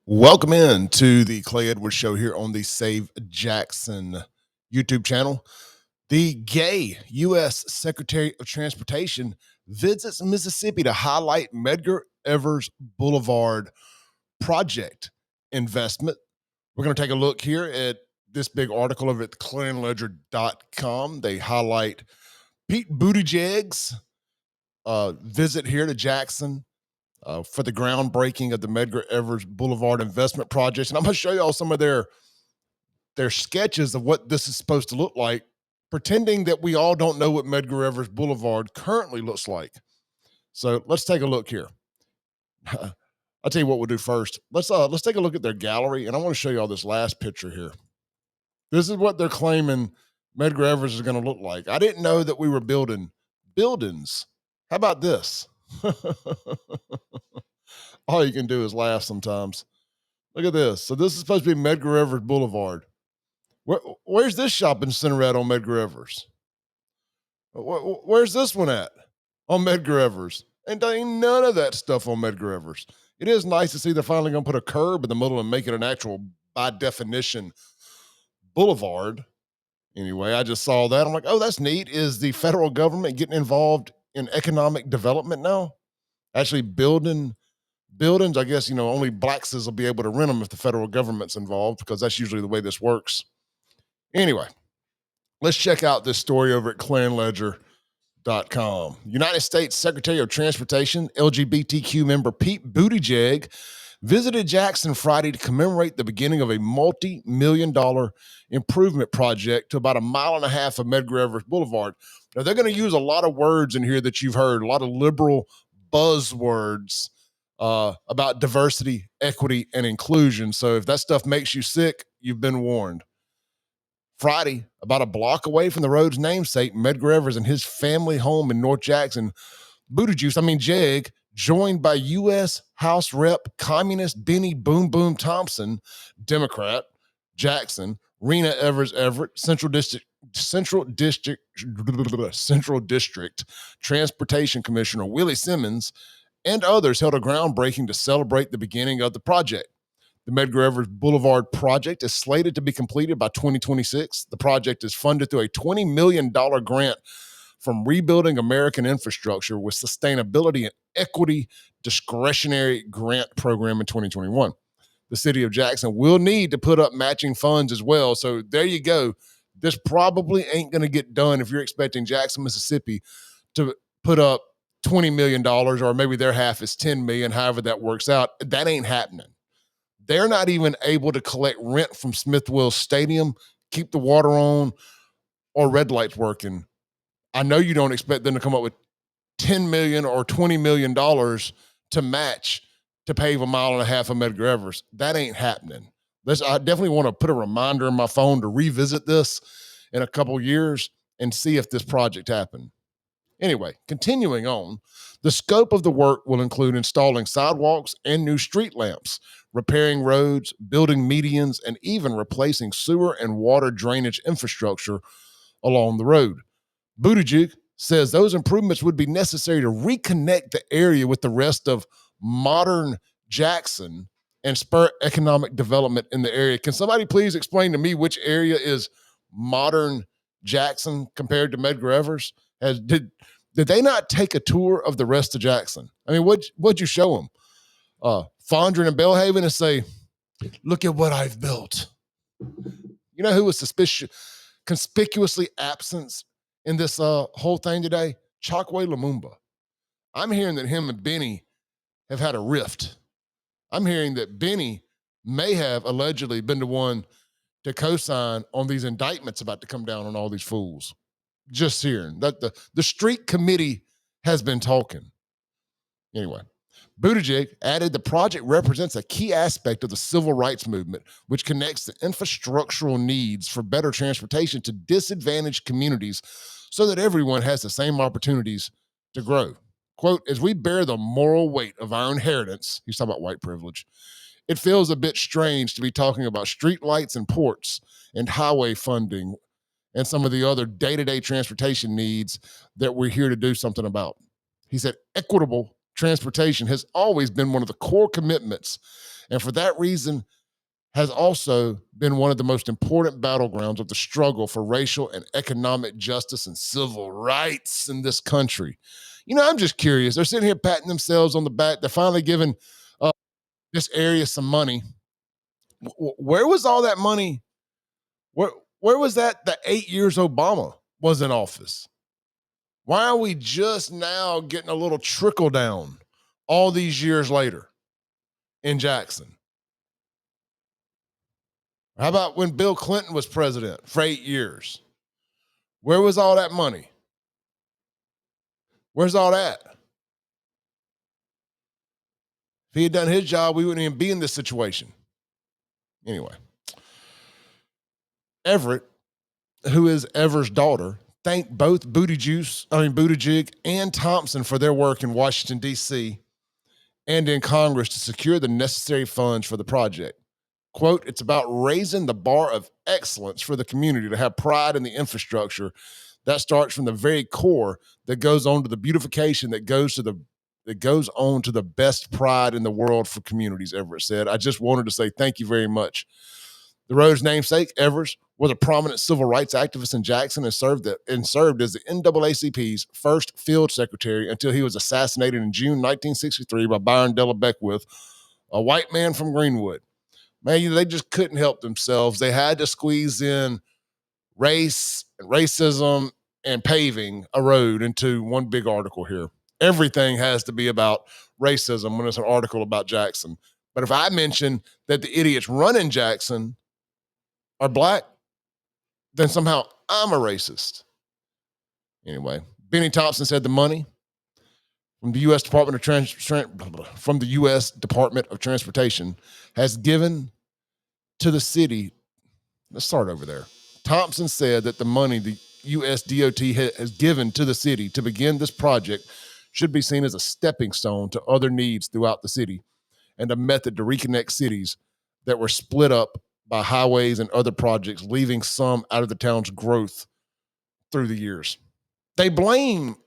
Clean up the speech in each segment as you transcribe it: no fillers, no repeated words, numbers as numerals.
Welcome in to the Clay Edwards Show here on the Save Jackson YouTube channel. The gay U.S. Secretary of Transportation visits Mississippi to highlight Medgar Evers Boulevard Project investment. We're going to take a look here at this big article over at clearingledger.com. They highlight Pete Buttigieg's visit here to Jackson for the groundbreaking of the Medgar Evers Boulevard Investment Project. And I'm going to show you all some of their sketches of what this is supposed to look like, pretending that we all don't know what Medgar Evers Boulevard currently looks like. So let's take a look here. I'll tell you what we'll do first. Let's take a look at their gallery, and I want to show you all this last picture here. This is what they're claiming Medgar Evers is going to look like. I didn't know that we were building buildings. How about this? All you can do is laugh sometimes. Look at this. So this is supposed to be Medgar Evers Boulevard. Where's this shopping center at on Medgar Evers? Where's this one at on Medgar Evers? And there ain't none of that stuff on Medgar Evers. It is nice to see they're finally going to put a curb in the middle and make it an actual, by definition, boulevard. Anyway, I just saw that. I'm like, oh, that's neat. Is the federal government getting involved in economic development now? Actually building buildings? I guess, only blacks will be able to rent them if the federal government's involved, because that's usually the way this works. Anyway, let's check out this story over at clearingledger.com. United States Secretary of Transportation, LGBTQ member Pete Buttigieg visited Jackson Friday to commemorate the beginning of a multi-million-dollar improvement project to about 1.5 miles of Medgar Evers Boulevard. Now, they're going to use a lot of words in here that you've heard, a lot of liberal buzzwords about diversity, equity, and inclusion. So if that stuff makes you sick, you've been warned. Friday, about a block away from the road's namesake, Medgar Evers and his family home in North Jackson, Jeg, joined by U.S. House Rep. Communist Bennie Boom Boom Thompson, Democrat, Jackson, Reena Evers Everette, Central District Transportation Commissioner Willie Simmons, and others held a groundbreaking to celebrate the beginning of the project. The Medgar Evers Boulevard Project is slated to be completed by 2026. The project is funded through a $20 million grant from Rebuilding American Infrastructure with Sustainability and Equity Discretionary Grant Program in 2021. The city of Jackson will need to put up matching funds as well. So there you go. This probably ain't going to get done if you're expecting Jackson, Mississippi to put up $20 million, or maybe their half is $10 million, however that works out. That ain't happening. They're not even able to collect rent from Smith Wills Stadium, keep the water on, or red lights working. I know you don't expect them to come up with $10 million or $20 million to match to pave 1.5 miles of Medgar Evers. That ain't happening. I definitely want to put a reminder in my phone to revisit this in a couple years and see if this project happened. Anyway, continuing on, the scope of the work will include installing sidewalks and new street lamps, repairing roads, building medians, and even replacing sewer and water drainage infrastructure along the road. Buttigieg says those improvements would be necessary to reconnect the area with the rest of modern Jackson and spur economic development in the area. Can somebody please explain to me which area is modern Jackson compared to Medgar Evers? Did they not take a tour of the rest of Jackson? I mean, what'd you show them? Fondren and Belhaven and say, look at what I've built. You know who was conspicuously absent in this whole thing today? Chokwe Lumumba. I'm hearing that him and Bennie have had a rift. I'm hearing that Bennie may have allegedly been the one to co-sign on these indictments about to come down on all these fools. Just hearing that the street committee has been talking. Anyway, Buttigieg added the project represents a key aspect of the civil rights movement, which connects the infrastructural needs for better transportation to disadvantaged communities so that everyone has the same opportunities to grow. Quote, as we bear the moral weight of our inheritance, he's talking about white privilege, it feels a bit strange to be talking about street lights and ports and highway funding and some of the other day-to-day transportation needs that we're here to do something about. He said equitable transportation has always been one of the core commitments, and for that reason has also been one of the most important battlegrounds of the struggle for racial and economic justice and civil rights in this country. I'm just curious. They're sitting here patting themselves on the back. They're finally giving uh, this area some money. Where was all that money? Where was that the 8 years Obama was in office? Why are we just now getting a little trickle down all these years later in Jackson? How about when Bill Clinton was president for 8 years? Where was all that money? Where's all that? If he had done his job, we wouldn't even be in this situation. Anyway, Everett, who is Evers' daughter, thanked both Buttigieg and Thompson for their work in Washington, D.C. and in Congress to secure the necessary funds for the project. Quote, it's about raising the bar of excellence for the community to have pride in the infrastructure that starts from the very core that goes on to the beautification that goes on to the best pride in the world for communities, Everett said. I just wanted to say thank you very much. The road's namesake, Evers, was a prominent civil rights activist in Jackson and served as the NAACP's first field secretary until he was assassinated in June 1963 by Byron Della Beckwith, a white man from Greenwood. Man, they just couldn't help themselves. They had to squeeze in race and racism and paving a road into one big article here. Everything has to be about racism when it's an article about Jackson. But if I mention that the idiots running Jackson are black, then somehow I'm a racist. Anyway, Bennie Thompson said the money from the U.S. Department of Transportation has given to the city. Let's start over there. Thompson said that the money the U.S. DOT has given to the city to begin this project should be seen as a stepping stone to other needs throughout the city and a method to reconnect cities that were split up by highways and other projects, leaving some out of the town's growth through the years. They blame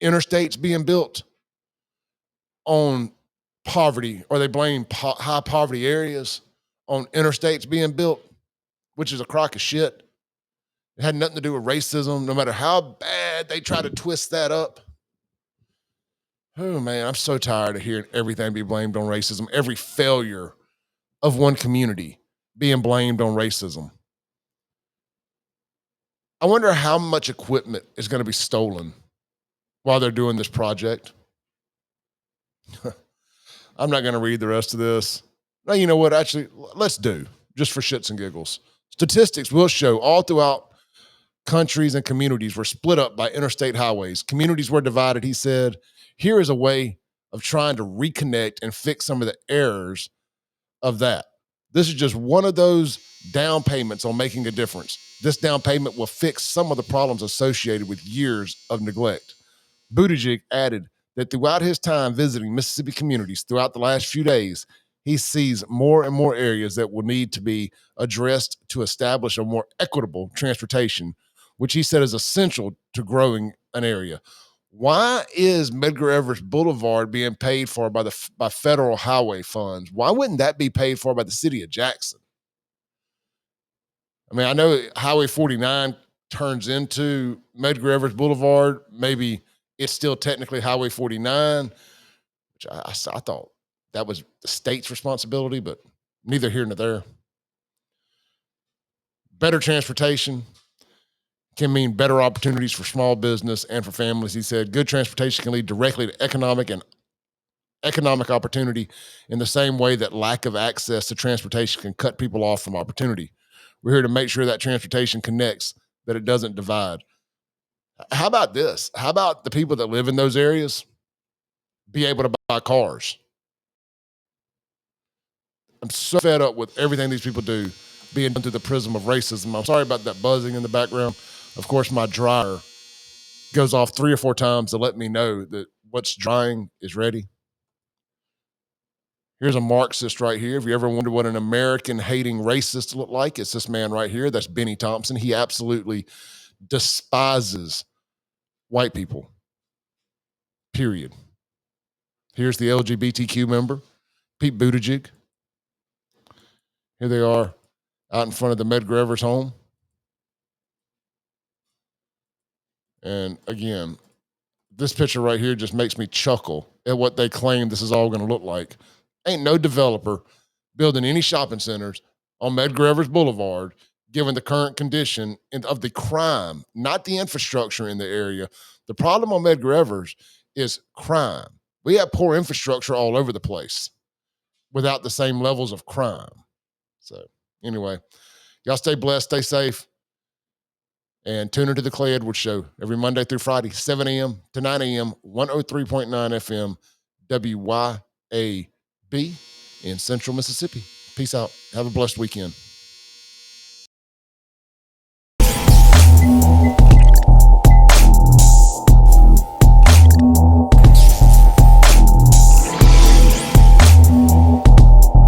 interstates being built on poverty, or they blame high poverty areas on interstates being built, which is a crock of shit. It had nothing to do with racism, no matter how bad they try to twist that up. Oh, man, I'm so tired of hearing everything be blamed on racism, every failure of one community being blamed on racism. I wonder how much equipment is going to be stolen while they're doing this project. I'm not going to read the rest of this. No, you know what? Actually, let's do, just for shits and giggles. Statistics will show all throughout countries and communities were split up by interstate highways. Communities were divided, he said. Here is a way of trying to reconnect and fix some of the errors of that. This is just one of those down payments on making a difference. This down payment will fix some of the problems associated with years of neglect. Buttigieg added that throughout his time visiting Mississippi communities throughout the last few days, he sees more and more areas that will need to be addressed to establish a more equitable transportation, which he said is essential to growing an area. Why is Medgar Evers Boulevard being paid for by federal highway funds? Why wouldn't that be paid for by the city of Jackson? I mean, I know Highway 49 turns into Medgar Evers Boulevard. Maybe it's still technically Highway 49, which I thought that was the state's responsibility, but neither here nor there. Better transportation can mean better opportunities for small business and for families. He said good transportation can lead directly to economic opportunity in the same way that lack of access to transportation can cut people off from opportunity. We're here to make sure that transportation connects, that it doesn't divide. How about this? How about the people that live in those areas be able to buy cars? I'm so fed up with everything these people do being done through the prism of racism. I'm sorry about that buzzing in the background. Of course, my dryer goes off 3 or 4 times to let me know that what's drying is ready. Here's a Marxist right here. If you ever wonder what an American-hating racist look like, it's this man right here. That's Bennie Thompson. He absolutely despises white people, period. Here's the LGBTQ member, Pete Buttigieg. Here they are out in front of the Medgar Evers home. And again, this picture right here just makes me chuckle at what they claim this is all going to look like. Ain't no developer building any shopping centers on Medgar Evers Boulevard, given the current condition of the crime, not the infrastructure in the area. The problem on Medgar Evers is crime. We have poor infrastructure all over the place without the same levels of crime. So anyway, y'all stay blessed, stay safe, and tune into the Clay Edwards Show every Monday through Friday, 7 a.m. to 9 a.m., 103.9 FM, WYAB in Central Mississippi. Peace out. Have a blessed weekend.